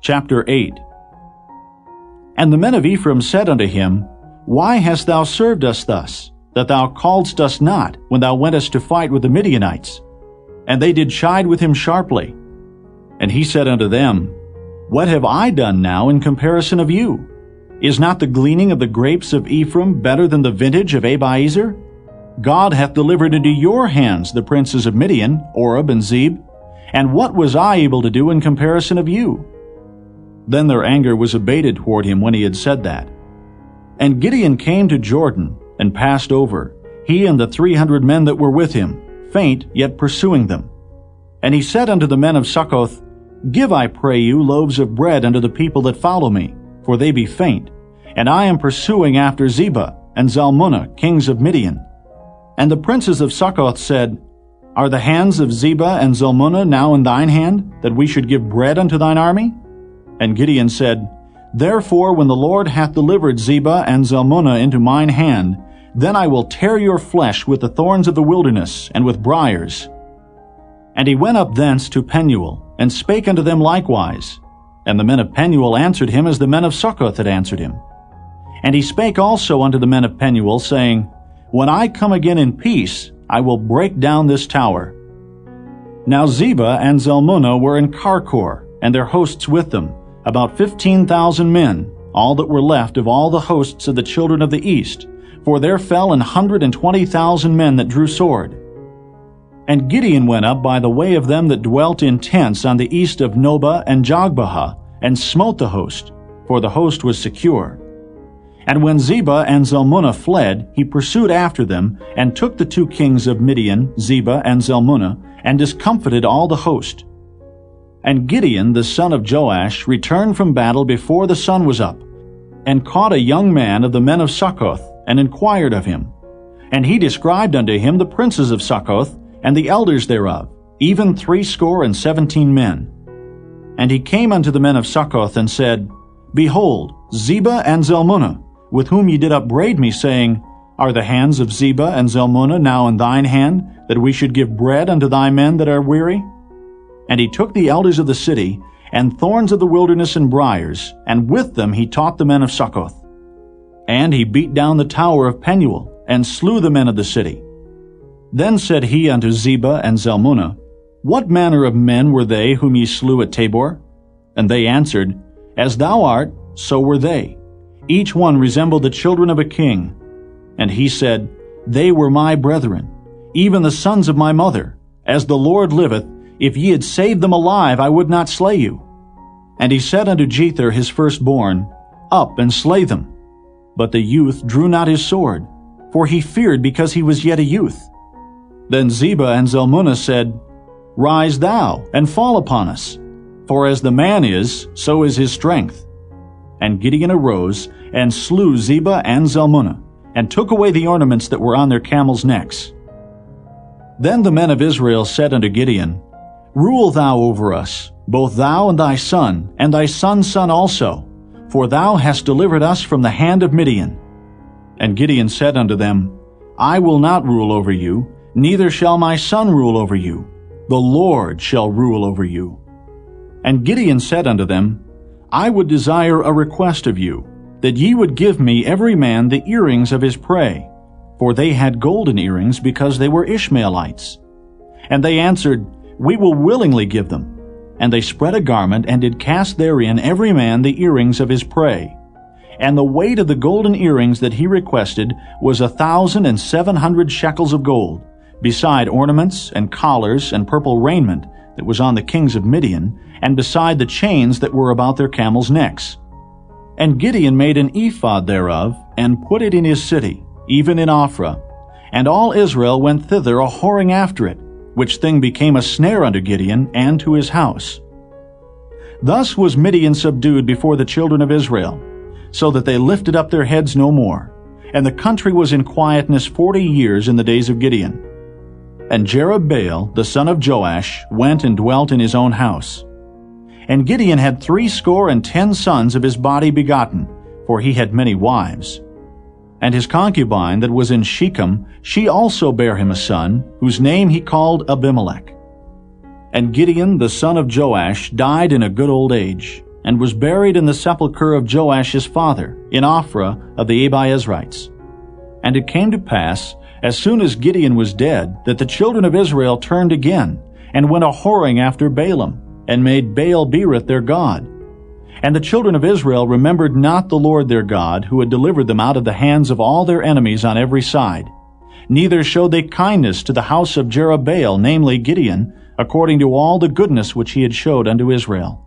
Chapter 8. And the men of Ephraim said unto him, Why hast thou served us thus, that thou calledst us not, when thou wentest to fight with the Midianites? And they did chide with him sharply. And he said unto them, What have I done now in comparison of you? Is not the gleaning of the grapes of Ephraim better than the vintage of Abiezer? God hath delivered into your hands the princes of Midian, Oreb and Zeb. And what was I able to do in comparison of you? Then their anger was abated toward him when he had said that. And Gideon came to Jordan, and passed over, he and the 300 men that were with him, faint, yet pursuing them. And he said unto the men of Succoth, Give, I pray you, loaves of bread unto the people that follow me, for they be faint, and I am pursuing after Zebah and Zalmunna, kings of Midian. And the princes of Succoth said, Are the hands of Zebah and Zalmunna now in thine hand, that we should give bread unto thine army? And Gideon said, Therefore, when the Lord hath delivered Zebah and Zalmunna into mine hand, then I will tear your flesh with the thorns of the wilderness and with briars. And he went up thence to Penuel, and spake unto them likewise. And the men of Penuel answered him as the men of Succoth had answered him. And he spake also unto the men of Penuel, saying, When I come again in peace, I will break down this tower. Now Zebah and Zalmunna were in Karkor, and their hosts with them, about 15,000 men, all that were left of all the hosts of the children of the east, for there fell 120,000 men that drew sword. And Gideon went up by the way of them that dwelt in tents on the east of Nobah and Jogbehah, and smote the host, for the host was secure. And when Zebah and Zalmunna fled, he pursued after them, and took the 2 kings of Midian, Zebah and Zalmunna, and discomfited all the host. And Gideon the son of Joash returned from battle before the sun was up, and caught a young man of the men of Succoth, and inquired of him. And he described unto him the princes of Succoth, and the elders thereof, even 70 men. And he came unto the men of Succoth, and said, Behold, Zebah and Zalmunna, with whom ye did upbraid me, saying, Are the hands of Zebah and Zalmunna now in thine hand, that we should give bread unto thy men that are weary? And he took the elders of the city, and thorns of the wilderness and briars, and with them he taught the men of Succoth. And he beat down the tower of Penuel, and slew the men of the city. Then said he unto Zebah and Zalmunna, What manner of men were they whom ye slew at Tabor? And they answered, As thou art, so were they. Each one resembled the children of a king. And he said, They were my brethren, even the sons of my mother. As the Lord liveth, if ye had saved them alive, I would not slay you. And he said unto Jether his firstborn, Up and slay them. But the youth drew not his sword, for he feared because he was yet a youth. Then Zebah and Zalmunna said, Rise thou, and fall upon us, for as the man is, so is his strength. And Gideon arose, and slew Zebah and Zalmunna, and took away the ornaments that were on their camels' necks. Then the men of Israel said unto Gideon, Rule thou over us, both thou and thy son's son also, for thou hast delivered us from the hand of Midian. And Gideon said unto them, I will not rule over you, neither shall my son rule over you. The Lord shall rule over you. And Gideon said unto them, I would desire a request of you, that ye would give me every man the earrings of his prey, for they had golden earrings, because they were Ishmaelites. And they answered, We will willingly give them. And they spread a garment, and did cast therein every man the earrings of his prey. And the weight of the golden earrings that he requested was 1,700 shekels of gold, beside ornaments and collars and purple raiment that was on the kings of Midian, and beside the chains that were about their camels' necks. And Gideon made an ephod thereof, and put it in his city, even in Ophrah. And all Israel went thither a-whoring after it, which thing became a snare unto Gideon and to his house. Thus was Midian subdued before the children of Israel, so that they lifted up their heads no more. And the country was in quietness 40 years in the days of Gideon. And Jerubbaal, the son of Joash, went and dwelt in his own house. And Gideon had 70 sons of his body begotten, for he had many wives. And his concubine that was in Shechem, she also bare him a son, whose name he called Abimelech. And Gideon the son of Joash died in a good old age, and was buried in the sepulchre of Joash his father, in Ophrah of the Abiezrites. And it came to pass, as soon as Gideon was dead, that the children of Israel turned again, and went a-whoring after Balaam, and made Baal-berith their god. And the children of Israel remembered not the Lord their God, who had delivered them out of the hands of all their enemies on every side. Neither showed they kindness to the house of Jerubbaal, namely Gideon, according to all the goodness which he had showed unto Israel.